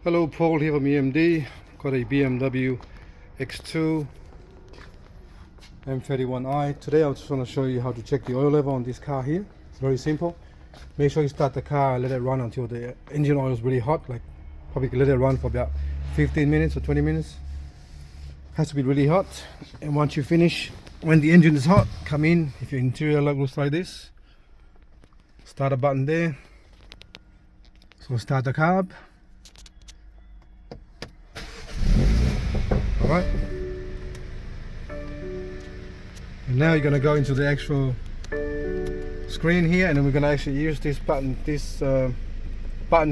Hello, Paul here from EMD. Got a BMW X2 M31i. Today I just want to show you how to check the oil level on this car here. It's very simple. Make sure you start the car and let it run until the engine oil is really hot, like probably let it run for about 15 minutes or 20 minutes. Has to be really hot. And once you finish, when the engine is hot, come in. If your interior looks like this, start a button there. So start the car up. Alright, and now you're going to go into the actual screen here, and then we're going to actually use this button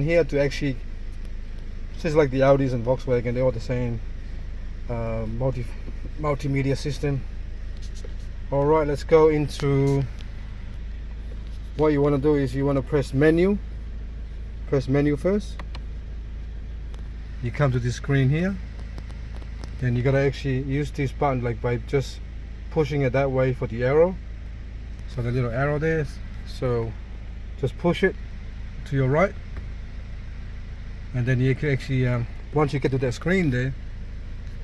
here to actually, just like the Audis and Volkswagen, they're all the same multimedia system. Alright, let's go into what you want to do. Is you want to press menu first. You come to this screen here. Then you gotta actually use this button like by just pushing it that way for the arrow. So the little arrow there. So just push it to your right, and then you can actually once you get to that screen there,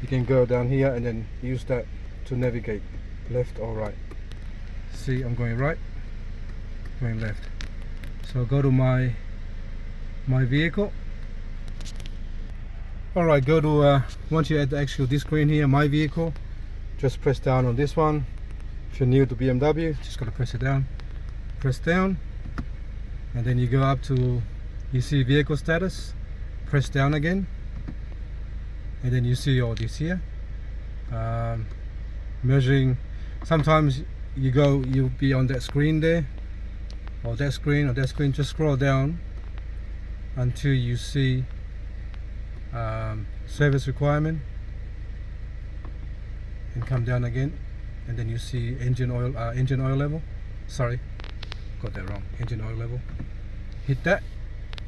you can go down here and then use that to navigate left or right. See, I'm going right, going left. So go to my vehicle. Alright, go to once you're at the actual this screen here, my vehicle, just press down on this one. If you're new to BMW, just gotta press it down, press down, and then you go up to, you see vehicle status, press down again, and then you see all this here, measuring. Sometimes you'll be on that screen there, or that screen, just scroll down until you see service requirement, and come down again, and then you see engine oil level. Sorry, got that wrong. Engine oil level. Hit that.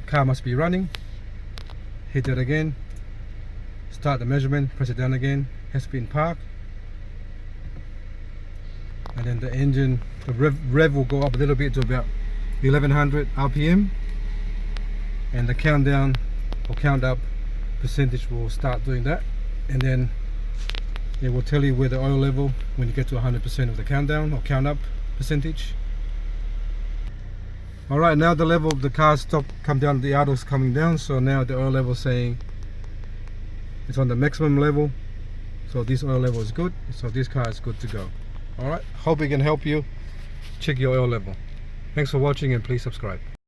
Car must be running. Hit it again. Start the measurement. Press it down again. Has to be in park. And then the engine, the rev will go up a little bit to about 1100 RPM, and the countdown or count up percentage will start doing that, and then it will tell you where the oil level when you get to 100% of the countdown or count up percentage. Alright, now the level of the car come down, the auto's coming down, so now the oil level saying it's on the maximum level, so this oil level is good, so this car is good to go. Alright, hope it can help you check your oil level. Thanks for watching, and please subscribe.